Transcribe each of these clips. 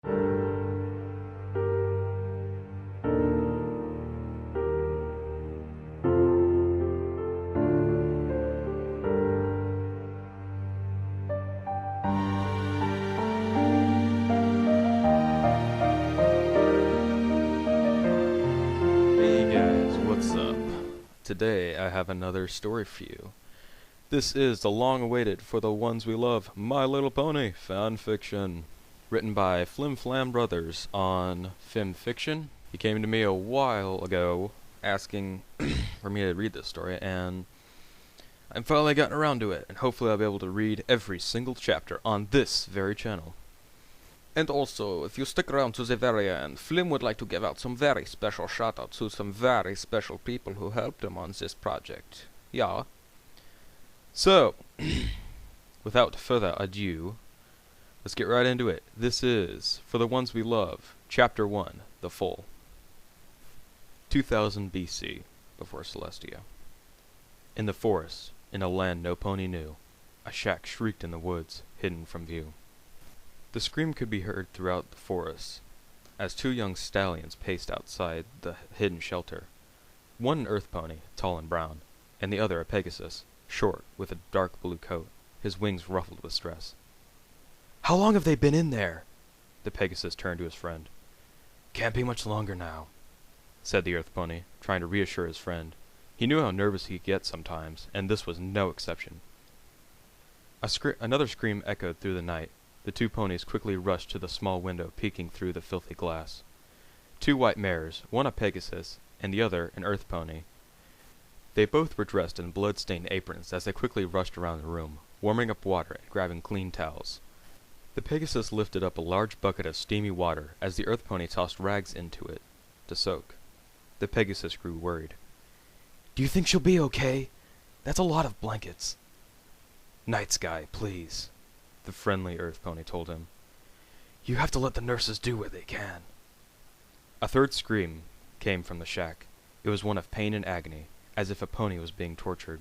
Hey guys, what's up? Today I have another story for you. This is the long-awaited For the Ones We Love, My Little Pony fanfiction, written by Flim Flam Brothers on FIM Fiction. He came to me a while ago asking for me to read this story, and I'm finally gotten around to it, and hopefully I'll be able to read every single chapter on this very channel. And also, if you stick around to the very end, Flim would like to give out some very special shoutouts to some very special people who helped him on this project. Yeah. So, without further ado, let's get right into it. This is For the Ones We Love, Chapter 1, The Foal. 2000 BC, before Celestia. In the forest, in a land no pony knew, a shack shrieked in the woods, hidden from view. The scream could be heard throughout the forest, as two young stallions paced outside the hidden shelter. One an earth pony, tall and brown, and the other a Pegasus, short, with a dark blue coat, his wings ruffled with stress. "How long have they been in there?" The Pegasus turned to his friend. "Can't be much longer now," said the earth pony, trying to reassure his friend. He knew how nervous he could get sometimes, and this was no exception. Another scream echoed through the night. The two ponies quickly rushed to the small window peeking through the filthy glass. Two white mares, one a Pegasus, and the other an earth pony. They both were dressed in blood-stained aprons as they quickly rushed around the room, warming up water and grabbing clean towels. The Pegasus lifted up a large bucket of steamy water as the earth pony tossed rags into it to soak. The Pegasus grew worried. "Do you think she'll be okay? That's a lot of blankets." "Night Sky, please," the friendly earth pony told him. "You have to let the nurses do what they can." A third scream came from the shack. It was one of pain and agony, as if a pony was being tortured.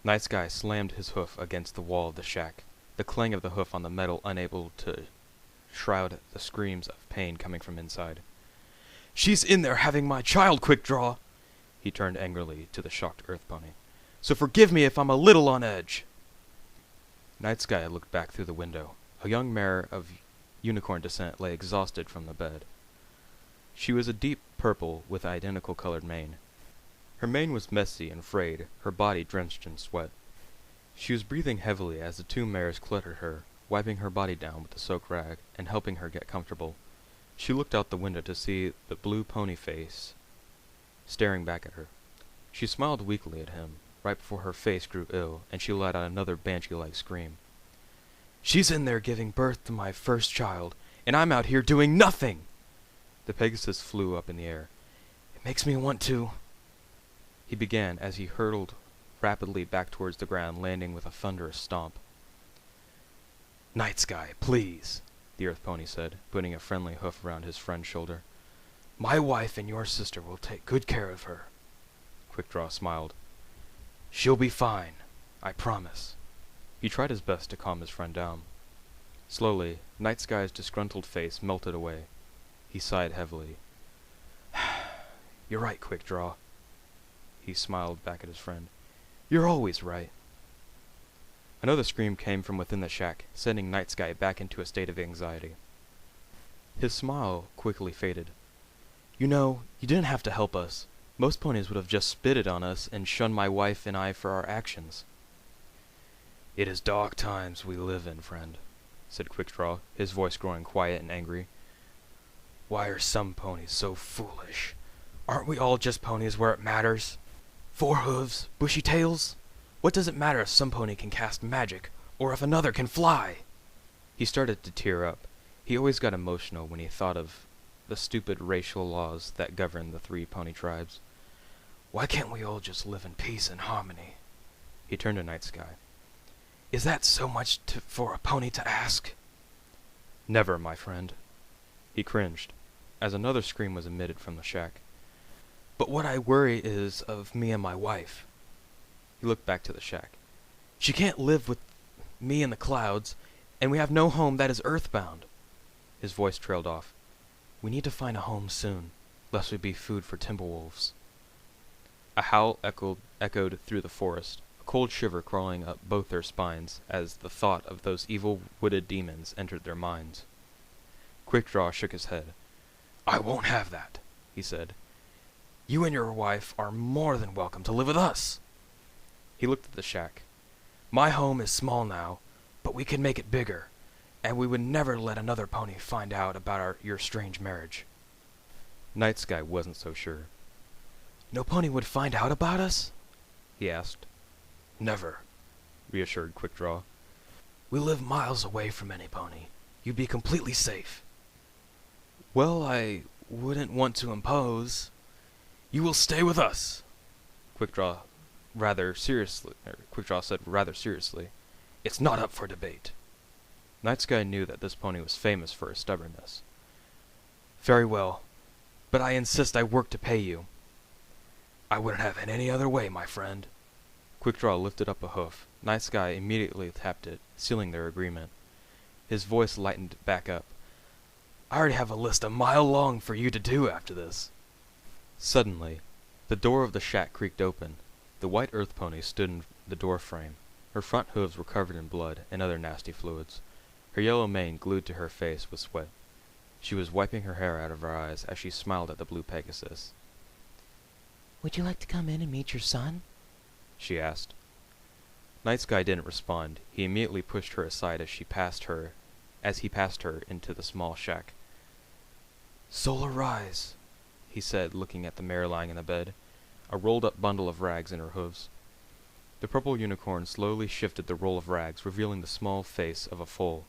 Night Sky slammed his hoof against the wall of the shack, the clang of the hoof on the metal unable to shroud the screams of pain coming from inside. "She's in there having my child, Quick Draw!" He turned angrily to the shocked earth pony. "So forgive me if I'm a little on edge." Night Sky looked back through the window. A young mare of unicorn descent lay exhausted from the bed. She was a deep purple with identical colored mane. Her mane was messy and frayed, her body drenched in sweat. She was breathing heavily as the two mares cluttered her, wiping her body down with the soaked rag and helping her get comfortable. She looked out the window to see the blue pony face staring back at her. She smiled weakly at him, right before her face grew ill, and she let out another banshee-like scream. "She's in there giving birth to my first child, and I'm out here doing nothing!" The Pegasus flew up in the air. "It makes me want to—" he began as he hurtled rapidly back towards the ground, landing with a thunderous stomp. "Night Sky, please," the earth pony said, putting a friendly hoof around his friend's shoulder. "My wife and your sister will take good care of her." Quickdraw smiled. "She'll be fine, I promise." He tried his best to calm his friend down. Slowly, Night Sky's disgruntled face melted away. He sighed heavily. "You're right, Quickdraw." He smiled back at his friend. "You're always right." Another scream came from within the shack, sending Night Sky back into a state of anxiety. His smile quickly faded. "You know, you didn't have to help us. Most ponies would have just spitted on us and shunned my wife and I for our actions." "It is dark times we live in, friend," said Quickdraw, his voice growing quiet and angry. "Why are some ponies so foolish? Aren't we all just ponies where it matters? 4 hooves, bushy tails? What does it matter if some pony can cast magic, or if another can fly?" He started to tear up. He always got emotional when he thought of the stupid racial laws that govern the 3 pony tribes. "Why can't we all just live in peace and harmony?" He turned to Night Sky. "Is that so much for a pony to ask?" "Never, my friend." He cringed, as another scream was emitted from the shack. "But what I worry is of me and my wife." He looked back to the shack. "She can't live with me in the clouds, and we have no home that is earthbound." His voice trailed off. "We need to find a home soon, lest we be food for timberwolves." A howl echoed through the forest, a cold shiver crawling up both their spines as the thought of those evil wooded demons entered their minds. Quickdraw shook his head. "I won't have that," he said. "You and your wife are more than welcome to live with us." He looked at the shack. "My home is small now, but we can make it bigger, and we would never let another pony find out about your strange marriage." Night Sky wasn't so sure. "No pony would find out about us?" he asked. "Never," reassured Quickdraw. "We live miles away from any pony. You'd be completely safe." "Well, I wouldn't want to impose." "You will stay with us," Quickdraw said rather seriously. "It's not up for debate." Night Sky knew that this pony was famous for his stubbornness. "Very well, but I insist I work to pay you." "I wouldn't have it any other way, my friend." Quickdraw lifted up a hoof. Night Sky immediately tapped it, sealing their agreement. His voice lightened back up. "I already have a list a mile long for you to do after this." Suddenly, the door of the shack creaked open. The white earth pony stood in the door frame. Her front hooves were covered in blood and other nasty fluids. Her yellow mane glued to her face with sweat. She was wiping her hair out of her eyes as she smiled at the blue Pegasus. "Would you like to come in and meet your son?" she asked. Night Sky didn't respond. He immediately pushed her aside as he passed her into the small shack. "Solar Rise," he said, looking at the mare lying in the bed, a rolled-up bundle of rags in her hooves. The purple unicorn slowly shifted the roll of rags, revealing the small face of a foal.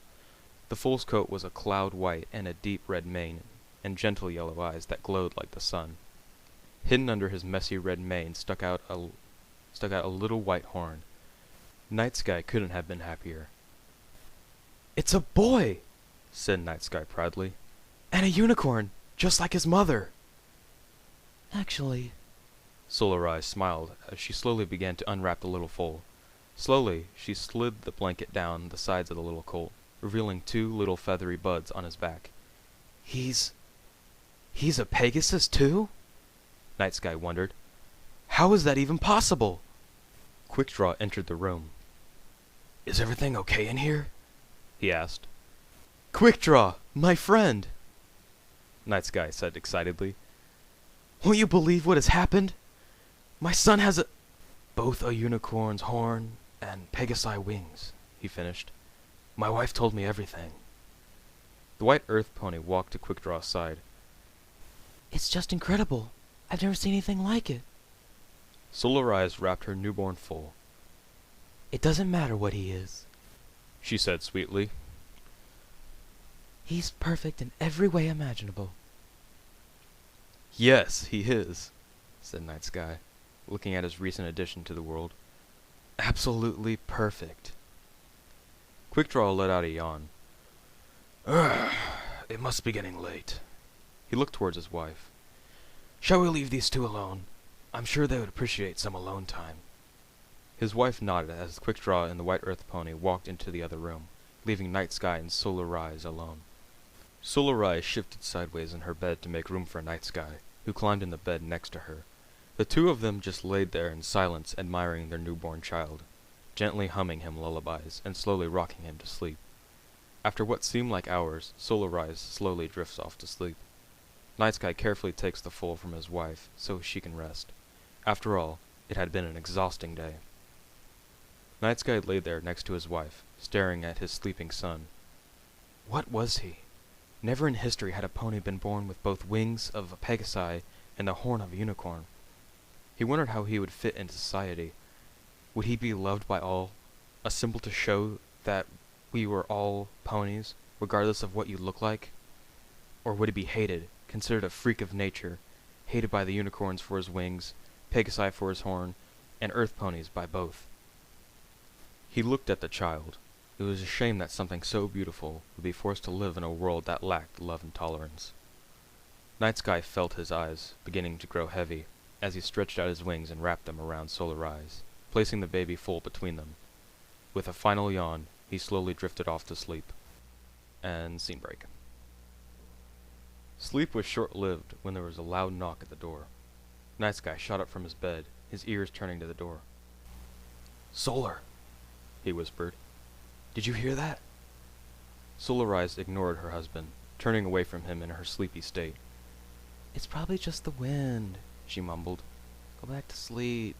The foal's coat was a cloud white and a deep red mane, and gentle yellow eyes that glowed like the sun. Hidden under his messy red mane stuck out a little white horn. Night Sky couldn't have been happier. "It's a boy!" said Night Sky proudly. "And a unicorn, just like his mother." "Actually," Solar Eyes smiled as she slowly began to unwrap the little foal. Slowly, she slid the blanket down the sides of the little colt, revealing 2 little feathery buds on his back. He's a Pegasus too?" Night Sky wondered. "How is that even possible?" Quickdraw entered the room. "Is everything okay in here?" he asked. "Quickdraw, my friend!" Night Sky said excitedly. "Won't you believe what has happened? My son has both a unicorn's horn and Pegasi wings," he finished. "My wife told me everything." The white earth pony walked to Quickdraw's side. "It's just incredible. I've never seen anything like it." Solar Eyes wrapped her newborn foal. "It doesn't matter what he is. She said sweetly. He's perfect in every way imaginable." "Yes, he is," said Night Sky, looking at his recent addition to the world. "Absolutely perfect." Quickdraw let out a yawn. It must be getting late." He looked towards his wife. "Shall we leave these 2 alone? I'm sure they would appreciate some alone time." His wife nodded as Quickdraw and the white earth pony walked into the other room, leaving Night Sky and Solar Rise alone. Solar Rise shifted sideways in her bed to make room for Night Sky, who climbed in the bed next to her. The 2 of them just laid there in silence, admiring their newborn child, gently humming him lullabies and slowly rocking him to sleep. After what seemed like hours, Solar Rise slowly drifts off to sleep. Night Sky carefully takes the foal from his wife so she can rest. After all, it had been an exhausting day. Night Sky lay there next to his wife, staring at his sleeping son. What was he? Never in history had a pony been born with both wings of a Pegasi and the horn of a unicorn. He wondered how he would fit into society. Would he be loved by all, a symbol to show that we were all ponies, regardless of what you look like? Or would he be hated, considered a freak of nature, hated by the unicorns for his wings, Pegasi for his horn, and earth ponies by both? He looked at the child. It was a shame that something so beautiful would be forced to live in a world that lacked love and tolerance. Night Sky felt his eyes beginning to grow heavy as he stretched out his wings and wrapped them around Solar Eyes, placing the baby foal between them. With a final yawn, he slowly drifted off to sleep. And scene break. Sleep was short-lived when there was a loud knock at the door. Night Sky shot up from his bed, his ears turning to the door. Solar, He whispered. did you hear that? Solar Eyes ignored her husband, turning away from him in her sleepy state. It's probably just the wind, she mumbled. Go back to sleep.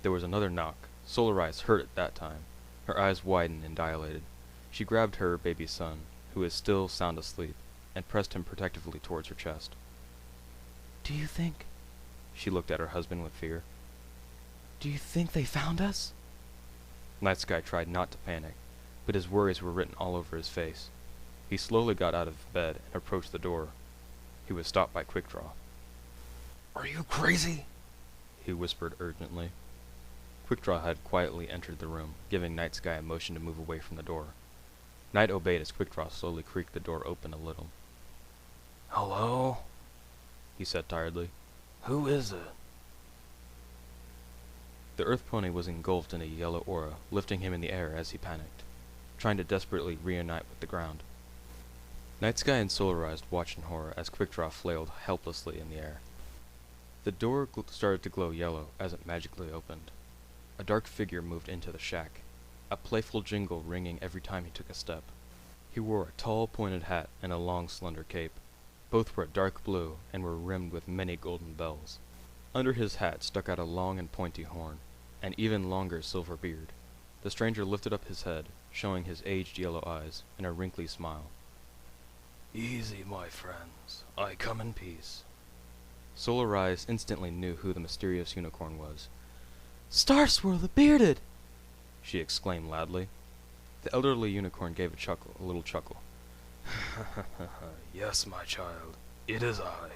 There was another knock. Solar Eyes heard it that time. Her eyes widened and dilated. She grabbed her baby son, who was still sound asleep, and pressed him protectively towards her chest. Do you think... She looked at her husband with fear. Do you think they found us? Night Sky tried not to panic, but his worries were written all over his face. He slowly got out of bed and approached the door. He was stopped by Quickdraw. Are you crazy? He whispered urgently. Quickdraw had quietly entered the room, giving Night Sky a motion to move away from the door. Night obeyed as Quickdraw slowly creaked the door open a little. Hello? He said tiredly. Who is it? The Earth Pony was engulfed in a yellow aura, lifting him in the air as he panicked, trying to desperately reunite with the ground. Night Sky and Solar Eyes watched in horror as Quickdraw flailed helplessly in the air. The door started to glow yellow as it magically opened. A dark figure moved into the shack, a playful jingle ringing every time he took a step. He wore a tall, pointed hat and a long, slender cape. Both were dark blue and were rimmed with many golden bells. Under his hat stuck out a long and pointy horn, an even longer silver beard. The stranger lifted up his head, showing his aged yellow eyes and a wrinkly smile. Easy, my friends. I come in peace. Solar Eyes instantly knew who the mysterious unicorn was. Star Swirl the Bearded! She exclaimed loudly. The elderly unicorn gave a little chuckle. Yes, my child. It is I.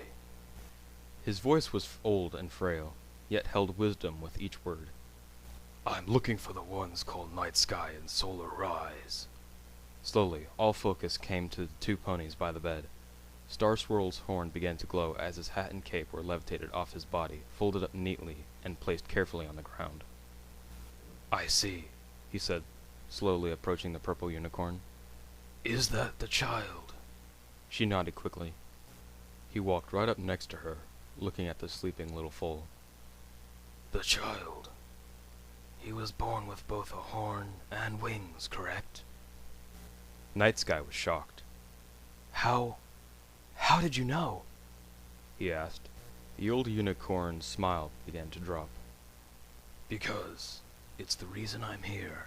His voice was old and frail, yet held wisdom with each word. I'm looking for the ones called Night Sky and Solar Rise. Slowly, all focus came to the two ponies by the bed. Star Swirl's horn began to glow as his hat and cape were levitated off his body, folded up neatly, and placed carefully on the ground. I see, he said, slowly approaching the purple unicorn. Is that the child? She nodded quickly. He walked right up next to her, looking at the sleeping little foal. The child. He was born with both a horn and wings, correct? Night Sky was shocked. How did you know? He asked. The old unicorn's smile began to drop. Because it's the reason I'm here,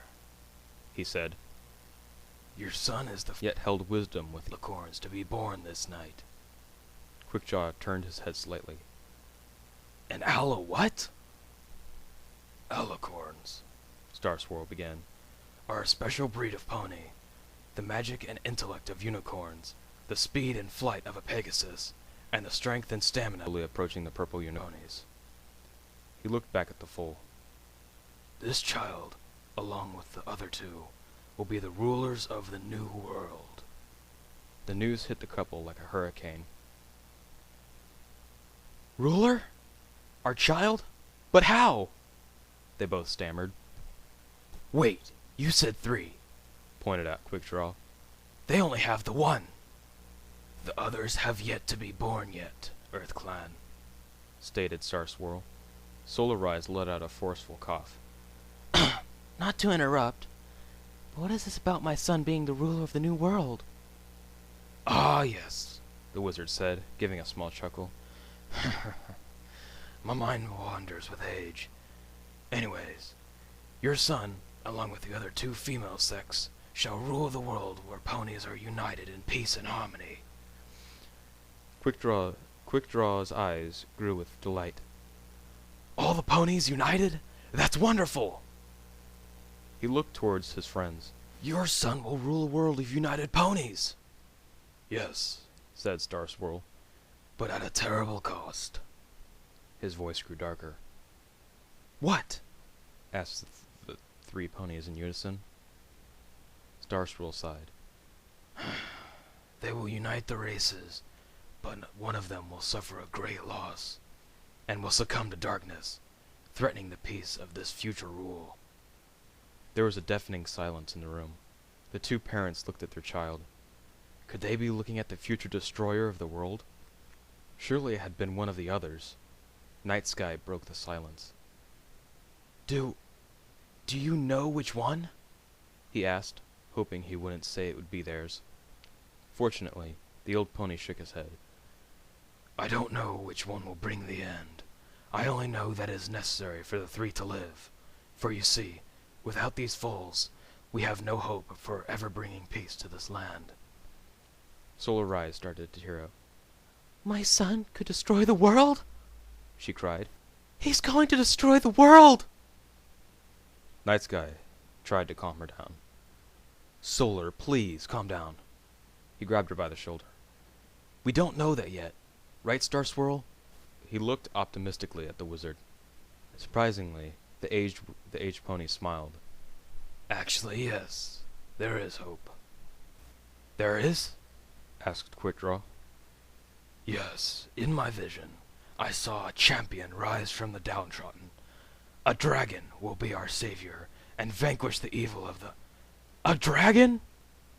he said. Your son is the yet held wisdom with unicorns to be born this night. Quickjaw turned his head slightly. An aloe what? Alicorns, Star Swirl began, are a special breed of pony. The magic and intellect of unicorns, the speed and flight of a Pegasus, and the strength and stamina slowly approaching the purple unicorns. He looked back at the foal. This child, along with the other two, will be the rulers of the new world. The news hit the couple like a hurricane. Ruler? Our child? But how? They both stammered. Wait, you said 3. Pointed out Quickdraw. They only have the one. The others have yet to be born yet, Earth Clan, stated Star Swirl. Solar Rise let out a forceful cough. Not to interrupt, but what is this about my son being the ruler of the new world? Ah, yes, the wizard said, giving a small chuckle. My mind wanders with age. Anyways, your son, along with the other 2 female sex, shall rule the world where ponies are united in peace and harmony. Quickdraw's eyes grew with delight. All the ponies united? That's wonderful! He looked towards his friends. Your son will rule a world of united ponies! Yes, said Star Swirl. But at a terrible cost. His voice grew darker. What? Asked the 3 ponies in unison. Star Swirl sighed. They will unite the races, but one of them will suffer a great loss, and will succumb to darkness, threatening the peace of this future rule. There was a deafening silence in the room. The 2 parents looked at their child. Could they be looking at the future destroyer of the world? Surely it had been one of the others. Night Sky broke the silence. Do you know which one? He asked, hoping he wouldn't say it would be theirs. Fortunately, the old pony shook his head. I don't know which one will bring the end. I only know that it is necessary for the three to live. For you see, without these foals, we have no hope for ever bringing peace to this land. Solar Rise started to tear up. My son could destroy the world? She cried. He's going to destroy the world! Night Sky tried to calm her down. Solar, please, calm down. He grabbed her by the shoulder. We don't know that yet. Right, Star Swirl? He looked optimistically at the wizard. Surprisingly, the aged pony smiled. Actually, yes. There is hope. There is? Asked Quickdraw. Yes, in my vision, I saw a champion rise from the downtrodden. A dragon will be our savior and vanquish the evil of the... A dragon?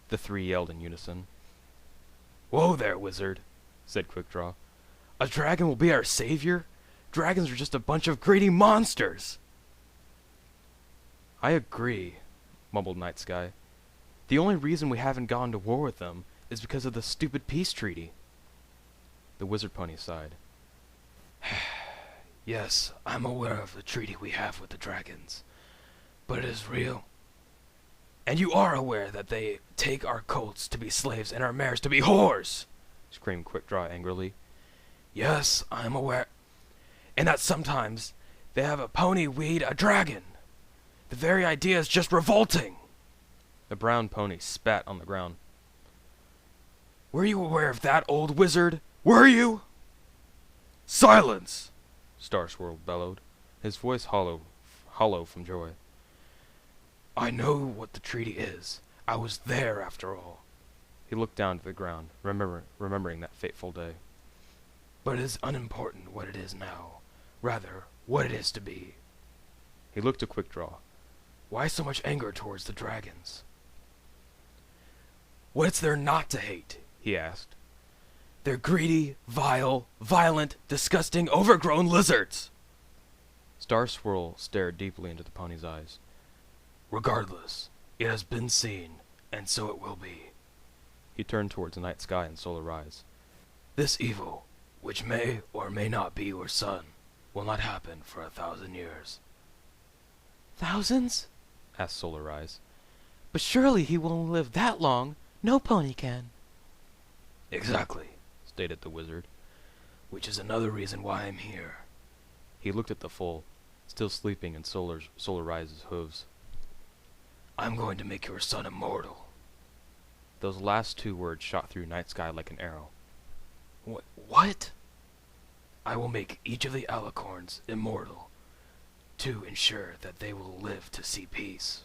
The three yelled in unison. Whoa there, wizard, said Quickdraw. A dragon will be our savior? Dragons are just a bunch of greedy monsters! I agree, mumbled Night Sky. The only reason we haven't gone to war with them is because of the stupid peace treaty. The wizard pony sighed. Yes, I'm aware of the treaty we have with the dragons. But it is real. And you are aware that they take our colts to be slaves and our mares to be whores! Screamed Quickdraw angrily. Yes, I'm aware. And that sometimes they have a pony weed a dragon. The very idea is just revolting. The brown pony spat on the ground. Were you aware of that, old wizard? Were you? Silence! Star Swirl bellowed, his voice hollow from joy. I know what the treaty is. I was there after all. He looked down to the ground, remembering that fateful day. But it is unimportant what it is now. Rather, what it is to be. He looked to Quickdraw. Why so much anger towards the dragons? What's there not to hate? He asked. They're greedy, vile, violent, disgusting, overgrown lizards! Star Swirl stared deeply into the pony's eyes. Regardless, it has been seen, and so it will be. He turned towards the Night Sky and Solar Rise. This evil, which may or may not be your son, will not happen for 1,000 years. Thousands? Asked Solar Rise. But surely he won't live that long. No pony can. Exactly, stated the wizard. Which is another reason why I'm here. He looked at the foal, still sleeping in Solar Rise's hooves. I'm going to make your son immortal. Those last two words shot through Night Sky like an arrow. What? I will make each of the alicorns immortal, to ensure that they will live to see peace.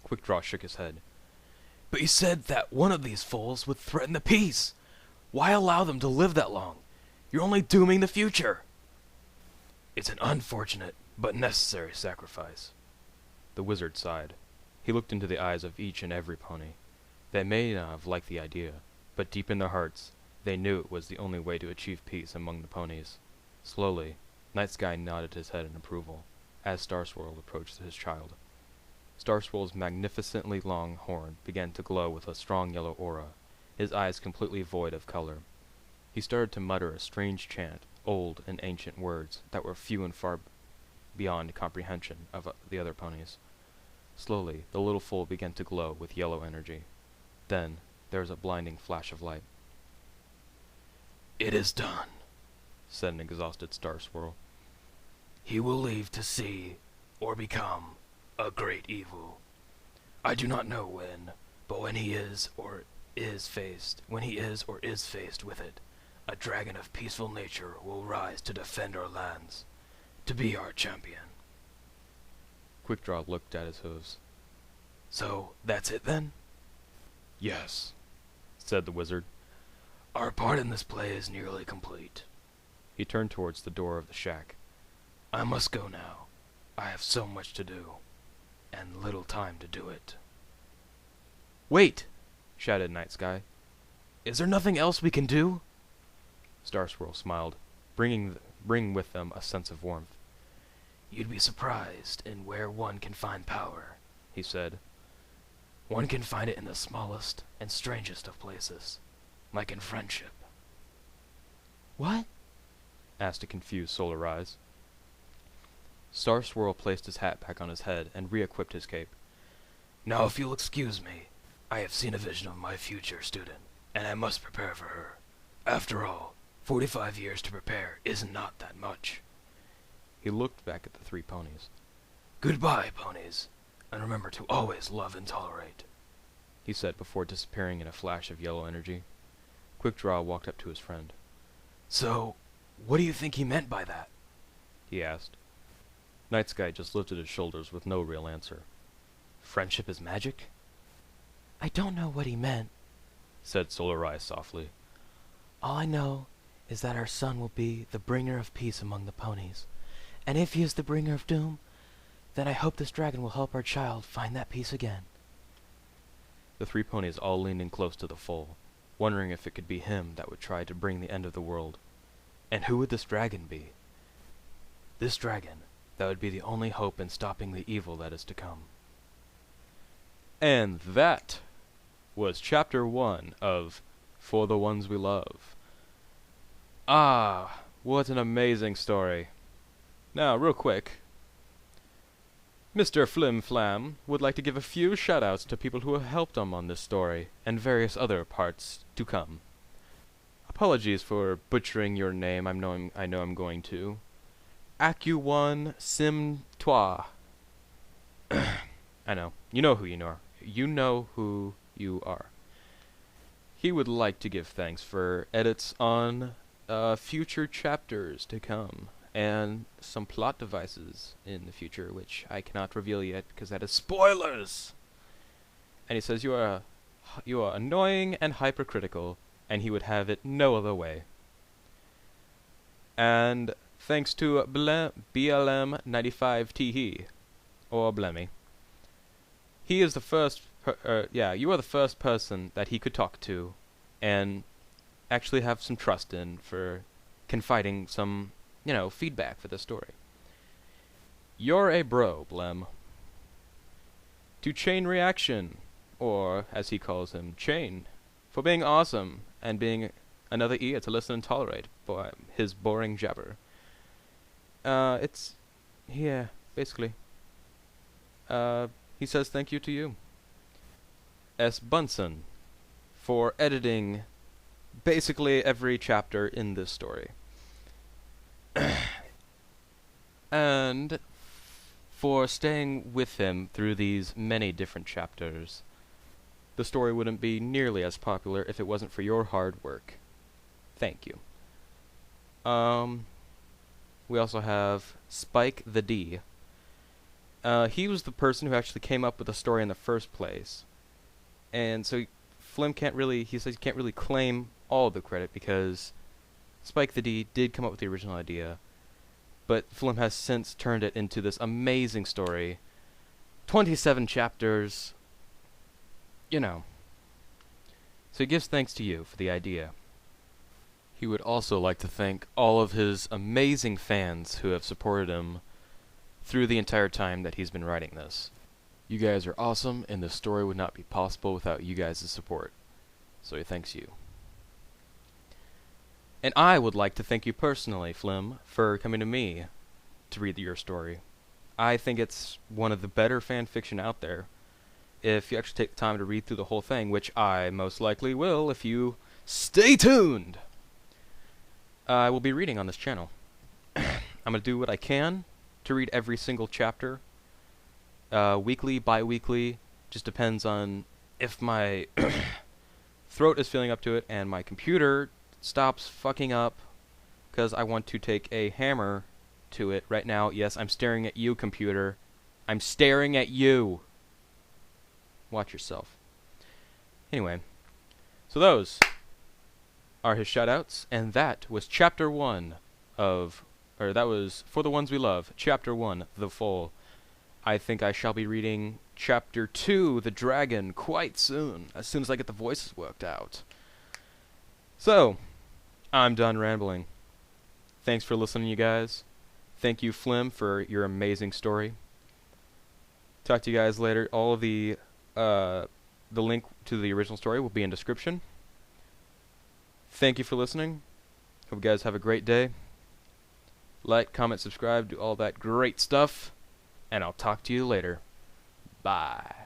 Quickdraw shook his head. But you said that one of these foals would threaten the peace. Why allow them to live that long? You're only dooming the future. It's an unfortunate but necessary sacrifice. The wizard sighed. He looked into the eyes of each and every pony. They may not have liked the idea, but deep in their hearts, they knew it was the only way to achieve peace among the ponies. Slowly, Night Sky nodded his head in approval, as Star Swirl approached his child. Star Swirl's magnificently long horn began to glow with a strong yellow aura, his eyes completely void of color. He started to mutter a strange chant, old and ancient words that were few and far beyond comprehension of the other ponies. Slowly, the little foal began to glow with yellow energy. Then, there was a blinding flash of light. It is done, said an exhausted Star Swirl. He will leave to see, or become, a great evil. I do not know when, but when he is or is faced with it, a dragon of peaceful nature will rise to defend our lands, to be our champion. Quickdraw looked at his hooves. So, that's it then? Yes, said the wizard. Our part in this play is nearly complete. He turned towards the door of the shack. I must go now. I have so much to do, and little time to do it. Wait, shouted Night Sky. Is there nothing else we can do? Star Swirl smiled, bringing with them a sense of warmth. You'd be surprised in where one can find power, he said. One can find it in the smallest and strangest of places, like in friendship. What? Asked a confused Solar Eyes. Star Swirl placed his hat back on his head and re-equipped his cape. Now if you'll excuse me, I have seen a vision of my future student, and I must prepare for her. After all, 45 years to prepare is not that much. He looked back at the three ponies. Goodbye, ponies, and remember to always love and tolerate, he said before disappearing in a flash of yellow energy. Quickdraw walked up to his friend. So, what do you think he meant by that? He asked. Night Sky just lifted his shoulders with no real answer. Friendship is magic? I don't know what he meant, said Solar Eyes softly. All I know is that our son will be the bringer of peace among the ponies. And if he is the bringer of doom, then I hope this dragon will help our child find that peace again. The three ponies all leaned in close to the foal, wondering if it could be him that would try to bring the end of the world. And who would this dragon be? This dragon that would be the only hope in stopping the evil that is to come. And that was Chapter 1 of For the Ones We Love. Ah, what an amazing story. Now, real quick, Mr. Flim Flam would like to give a few shoutouts to people who have helped him on this story, and various other parts to come. Apologies for butchering your name, I know I'm going to. ICCUWAUNSIMTOI. I know. You know who you are. You know who you are. He would like to give thanks for edits on future chapters to come, and some plot devices in the future, which I cannot reveal yet because that is spoilers. And he says you are annoying and hypercritical, and he would have it no other way. And thanks to BLM95TE, or Blemmy. He is the first, you are the first person that he could talk to, and actually have some trust in for confiding some, feedback for the story. You're a bro, Blem. To Chain Reaction, or as he calls him, Chain, for being awesome and being another ear to listen and tolerate for his boring jabber. Basically. He says thank you to you. S. Bunsen, for editing basically every chapter in this story. And for staying with him through these many different chapters. The story wouldn't be nearly as popular if it wasn't for your hard work. Thank you. We also have Spikethed. He was the person who actually came up with the story in the first place. And so Flim he says he can't really claim all of the credit because Spikethed did come up with the original idea, but Flim has since turned it into this amazing story. 27 chapters, So he gives thanks to you for the idea. He would also like to thank all of his amazing fans who have supported him through the entire time that he's been writing this. You guys are awesome, and this story would not be possible without you guys' support. So he thanks you. And I would like to thank you personally, Flim, for coming to me to read your story. I think it's one of the better fan fiction out there. If you actually take the time to read through the whole thing, which I most likely will if you stay tuned. I will be reading on this channel. I'm going to do what I can to read every single chapter. Weekly, bi-weekly, just depends on if my throat is feeling up to it and my computer stops fucking up, because I want to take a hammer to it right now. Yes, I'm staring at you, computer. I'm staring at you. Watch yourself. Anyway, so those are his shoutouts, and that was Chapter 1 that was For the Ones We Love, Chapter 1, The Foal. I think I shall be reading Chapter 2, The Dragon, quite soon, as soon as I get the voices worked out. So, I'm done rambling. Thanks for listening, you guys. Thank you, Flim, for your amazing story. Talk to you guys later. All of the link to the original story will be in description. Thank you for listening. Hope you guys have a great day. Like, comment, subscribe, do all that great stuff. And I'll talk to you later. Bye.